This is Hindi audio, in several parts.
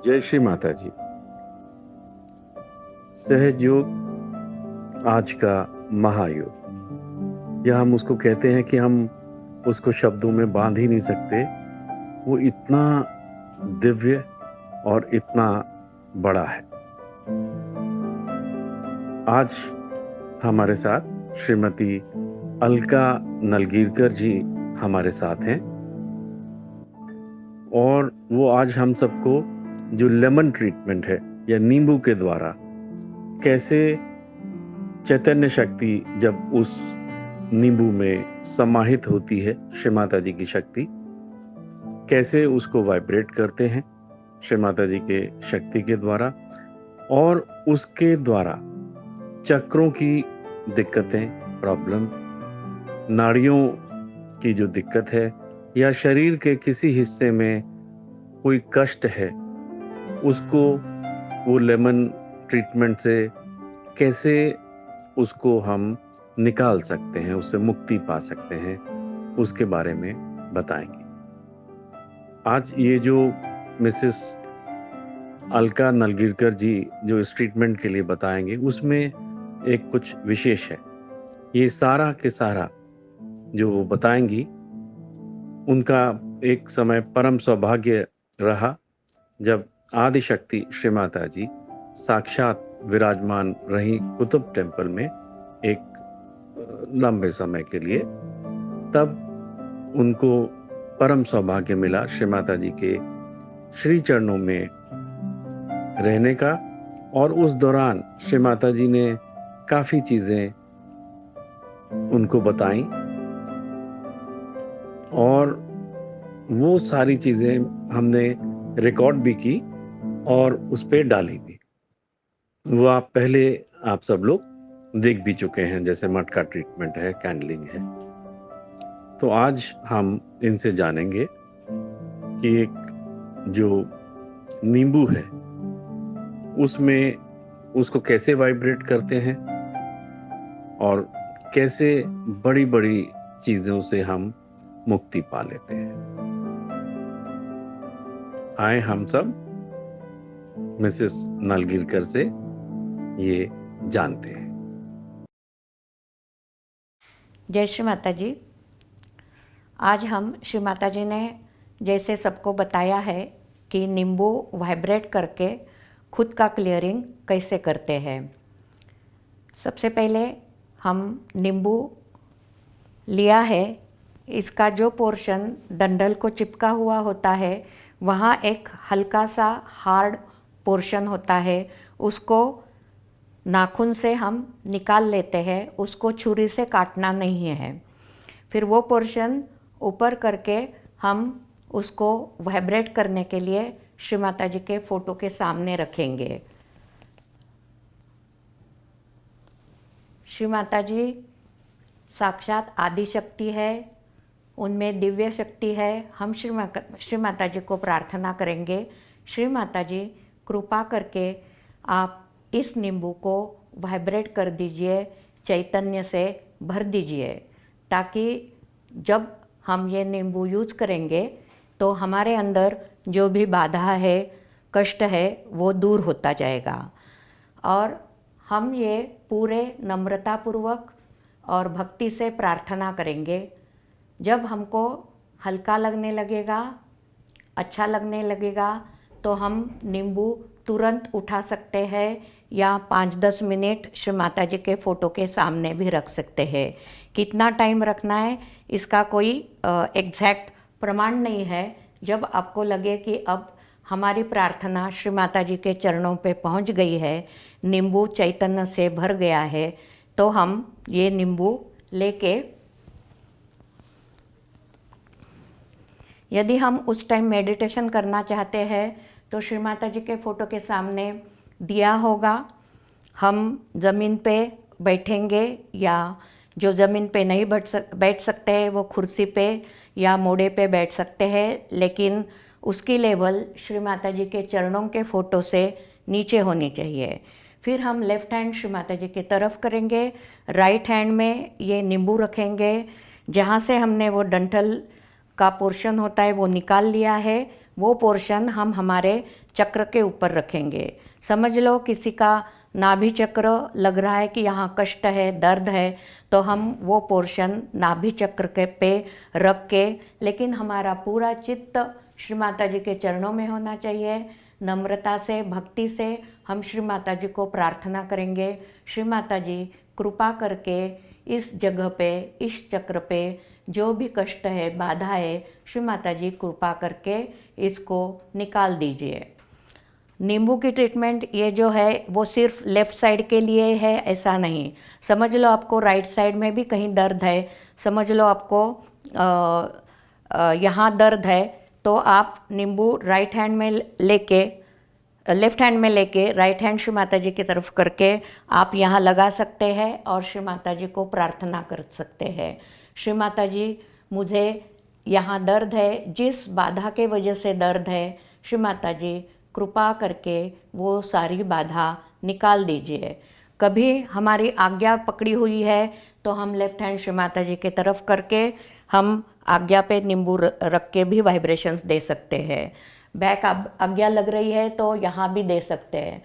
जय श्री माता जी। सहज योग आज का महायोग, यह हम उसको कहते हैं कि हम उसको शब्दों में बांध ही नहीं सकते। वो इतना दिव्य और इतना बड़ा है। आज हमारे साथ श्रीमती अलका नलगीरकर जी हमारे साथ हैं और वो आज हम सबको जो लेमन ट्रीटमेंट है या नींबू के द्वारा कैसे चैतन्य शक्ति जब उस नींबू में समाहित होती है, श्री माता जी की शक्ति कैसे उसको वाइब्रेट करते हैं श्री माता जी के शक्ति के द्वारा, और उसके द्वारा चक्रों की दिक्कतें, प्रॉब्लम, नाड़ियों की जो दिक्कत है या शरीर के किसी हिस्से में कोई कष्ट है, उसको वो लेमन ट्रीटमेंट से कैसे उसको हम निकाल सकते हैं, उससे मुक्ति पा सकते हैं, उसके बारे में बताएंगे। आज ये जो मिसेस अलका नलगीरकर जी जो इस ट्रीटमेंट के लिए बताएंगे, उसमें एक कुछ विशेष है। ये सारा के सारा जो वो बताएंगी, उनका एक समय परम सौभाग्य रहा जब आदि शक्ति श्री माता जी साक्षात विराजमान रही कुतुब टेम्पल में एक लंबे समय के लिए। तब उनको परम सौभाग्य मिला श्री माता जी के श्री चरणों में रहने का, और उस दौरान श्री माता जी ने काफी चीजें उनको बताई और वो सारी चीजें हमने रिकॉर्ड भी की और उस पे डाली भी। वो आप सब लोग देख भी चुके हैं, जैसे मटका ट्रीटमेंट है, कैंडलिंग है। तो आज हम इनसे जानेंगे कि एक जो नींबू है उसमें उसको कैसे वाइब्रेट करते हैं और कैसे बड़ी बड़ी चीजों से हम मुक्ति पा लेते हैं। आए हम सब मिसेस नलगीरकर से ये जानते हैं। जय श्री माता जी। आज हम श्री माता जी ने जैसे सबको बताया है कि नींबू वाइब्रेट करके खुद का क्लियरिंग कैसे करते हैं। सबसे पहले हम नींबू लिया है, इसका जो पोर्शन डंडल को चिपका हुआ होता है वहाँ एक हल्का सा हार्ड पोर्शन होता है, उसको नाखून से हम निकाल लेते हैं, उसको छुरी से काटना नहीं है। फिर वो पोर्शन ऊपर करके हम उसको वाइब्रेट करने के लिए श्री माता जी के फोटो के सामने रखेंगे। श्री माता जी साक्षात आदि शक्ति है, उनमें दिव्य शक्ति है। हम श्री माता जी को प्रार्थना करेंगे, श्री माता जी कृपा करके आप इस नींबू को वाइब्रेट कर दीजिए, चैतन्य से भर दीजिए, ताकि जब हम ये नींबू यूज़ करेंगे तो हमारे अंदर जो भी बाधा है, कष्ट है, वो दूर होता जाएगा। और हम ये पूरे नम्रतापूर्वक और भक्ति से प्रार्थना करेंगे। जब हमको हल्का लगने लगेगा, अच्छा लगने लगेगा, तो हम नींबू तुरंत उठा सकते हैं या 5-10 मिनट श्री माता जी के फ़ोटो के सामने भी रख सकते हैं। कितना टाइम रखना है इसका कोई एग्जैक्ट प्रमाण नहीं है। जब आपको लगे कि अब हमारी प्रार्थना श्री माता जी के चरणों पे पहुंच गई है, नींबू चैतन्य से भर गया है, तो हम ये नींबू लेके, यदि हम उस टाइम मेडिटेशन करना चाहते हैं तो श्री माता जी के फ़ोटो के सामने दिया होगा, हम ज़मीन पे बैठेंगे या जो ज़मीन पे नहीं बैठ सकते हैं वो कुर्सी पे या मोड़े पे बैठ सकते हैं, लेकिन उसकी लेवल श्री माता जी के चरणों के फ़ोटो से नीचे होनी चाहिए। फिर हम लेफ़्ट हैंड श्री माता जी की तरफ करेंगे, राइट हैंड में ये नींबू रखेंगे, जहाँ से हमने वो डंठल का पोर्शन होता है वो निकाल लिया है। वो पोर्शन हम हमारे चक्र के ऊपर रखेंगे। समझ लो किसी का नाभि चक्र लग रहा है कि यहाँ कष्ट है, दर्द है, तो हम वो पोर्शन नाभि चक्र के पे रख के, लेकिन हमारा पूरा चित्त श्री माता जी के चरणों में होना चाहिए। नम्रता से, भक्ति से हम श्री माता जी को प्रार्थना करेंगे, श्री माता जी कृपा करके इस जगह पे, इस चक्र पे जो भी कष्ट है, बाधा है, श्री माता जी कृपा करके इसको निकाल दीजिए। नींबू की ट्रीटमेंट ये जो है वो सिर्फ लेफ़्ट साइड के लिए है ऐसा नहीं। समझ लो आपको राइट साइड में भी कहीं दर्द है, समझ लो आपको यहाँ दर्द है, तो आप नींबू राइट हैंड में लेके, लेफ्ट हैंड में लेके राइट हैंड श्री माता जी की तरफ करके आप यहाँ लगा सकते हैं और श्री माता जी को प्रार्थना कर सकते हैं। श्री माता जी, मुझे यहाँ दर्द है, जिस बाधा के वजह से दर्द है, श्री माता जी कृपा करके वो सारी बाधा निकाल दीजिए। कभी हमारी आज्ञा पकड़ी हुई है तो हम लेफ्ट हैंड श्री माता जी की तरफ करके हम आज्ञा पे नींबू रख के भी वाइब्रेशंस दे सकते हैं। बैक आज्ञा लग रही है तो यहाँ भी दे सकते हैं।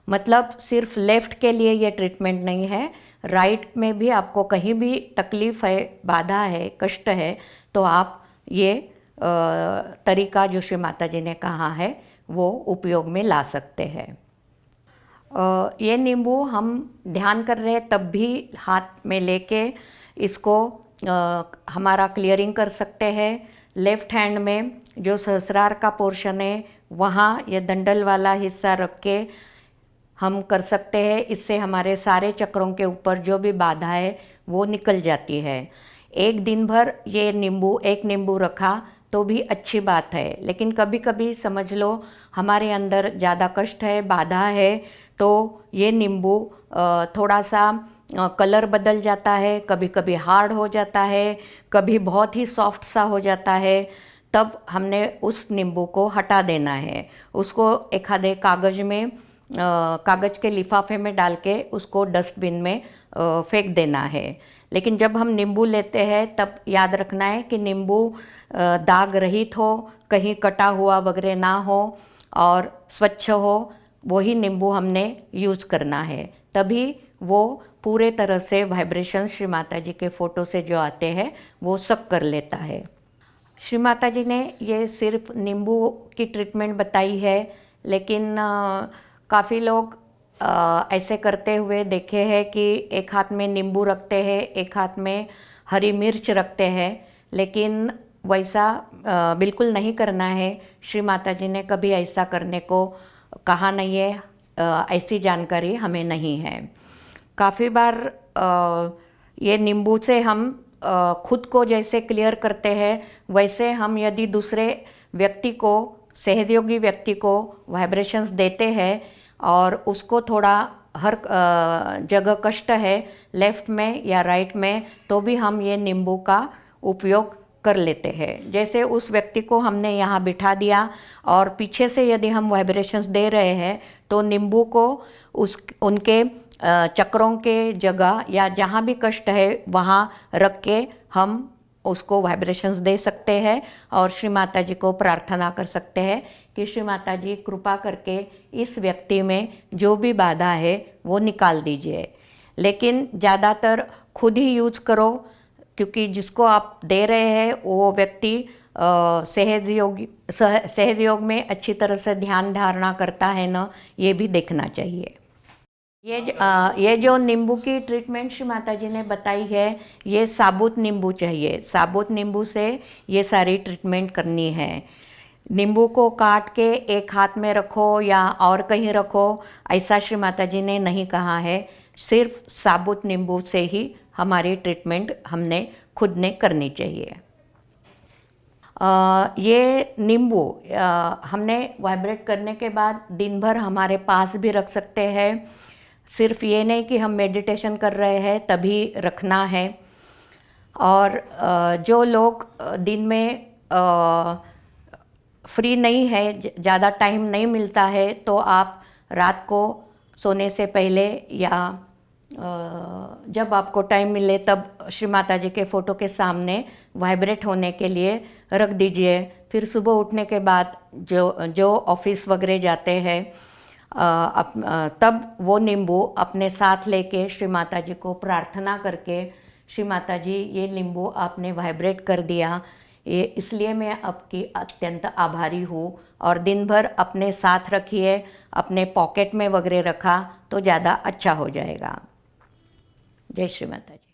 मतलब सिर्फ लेफ़्ट के लिए ये ट्रीटमेंट नहीं है, राइट में भी आपको कहीं भी तकलीफ़ है, बाधा है, कष्ट है, तो आप ये तरीका जो श्री माता जी ने कहा है वो उपयोग में ला सकते हैं। ये नींबू हम ध्यान कर रहे हैं तब भी हाथ में लेके इसको हमारा क्लियरिंग कर सकते हैं। लेफ़्ट हैंड में जो सहस्रार का पोर्शन है वहाँ ये दंडल वाला हिस्सा रख के हम कर सकते हैं। इससे हमारे सारे चक्रों के ऊपर जो भी बाधा है वो निकल जाती है। एक दिन भर ये नींबू, एक नींबू रखा तो भी अच्छी बात है, लेकिन कभी कभी समझ लो हमारे अंदर ज़्यादा कष्ट है, बाधा है, तो ये नींबू थोड़ा सा कलर बदल जाता है, कभी कभी हार्ड हो जाता है, कभी बहुत ही सॉफ्ट सा हो जाता है। तब हमने उस नींबू को हटा देना है। उसको एक आधे कागज़ में, कागज़ के लिफाफे में डाल के उसको डस्टबिन में फेंक देना है। लेकिन जब हम नींबू लेते हैं तब याद रखना है कि नींबू दाग रहित हो, कहीं कटा हुआ वगैरह ना हो और स्वच्छ हो, वही नींबू हमने यूज़ करना है। तभी वो पूरे तरह से वाइब्रेशन श्री माता जी के फ़ोटो से जो आते हैं वो सब कर लेता है। श्री माता जी ने ये सिर्फ नींबू की ट्रीटमेंट बताई है, लेकिन काफ़ी लोग ऐसे करते हुए देखे हैं कि एक हाथ में नींबू रखते हैं, एक हाथ में हरी मिर्च रखते हैं, लेकिन वैसा बिल्कुल नहीं करना है। श्री माता जी ने कभी ऐसा करने को कहा नहीं है, ऐसी जानकारी हमें नहीं है। काफ़ी बार ये नींबू से हम खुद को जैसे क्लियर करते हैं, वैसे हम यदि दूसरे व्यक्ति को, सहयोगी व्यक्ति को वाइब्रेशंस देते हैं और उसको थोड़ा हर जगह कष्ट है लेफ़्ट में या राइट में, तो भी हम ये नींबू का उपयोग कर लेते हैं। जैसे उस व्यक्ति को हमने यहाँ बिठा दिया और पीछे से यदि हम वाइब्रेशंस दे रहे हैं तो नींबू को उनके चक्रों के जगह या जहाँ भी कष्ट है वहाँ रख के हम उसको वाइब्रेशंस दे सकते हैं और श्री माता जी को प्रार्थना कर सकते हैं कि श्री माता जी कृपा करके इस व्यक्ति में जो भी बाधा है वो निकाल दीजिए। लेकिन ज़्यादातर खुद ही यूज करो, क्योंकि जिसको आप दे रहे हैं वो व्यक्ति सहयोग में अच्छी तरह से ध्यान धारणा करता है ना, ये भी देखना चाहिए। ये जो नींबू की ट्रीटमेंट श्री माता जी ने बताई है, ये साबुत नींबू चाहिए। साबुत नींबू से ये सारी ट्रीटमेंट करनी है। नींबू को काट के एक हाथ में रखो या और कहीं रखो, ऐसा श्री माता जी ने नहीं कहा है। सिर्फ साबुत नींबू से ही हमारी ट्रीटमेंट हमने खुद ने करनी चाहिए। ये नींबू हमने वाइब्रेट करने के बाद दिन भर हमारे पास भी रख सकते हैं। सिर्फ ये नहीं कि हम मेडिटेशन कर रहे हैं तभी रखना है। और जो लोग दिन में फ्री नहीं है, ज़्यादा टाइम नहीं मिलता है, तो आप रात को सोने से पहले या जब आपको टाइम मिले तब श्री माता जी के फ़ोटो के सामने वाइब्रेट होने के लिए रख दीजिए। फिर सुबह उठने के बाद जो ऑफिस वगैरह जाते हैं तब वो नींबू अपने साथ लेके श्री माता जी को प्रार्थना करके, श्री माता जी ये नींबू आपने वाइब्रेट कर दिया, ये इसलिए मैं आपकी अत्यंत आभारी हूँ, और दिन भर अपने साथ रखिए, अपने पॉकेट में वगैरह रखा तो ज़्यादा अच्छा हो जाएगा। जय श्री माता जी।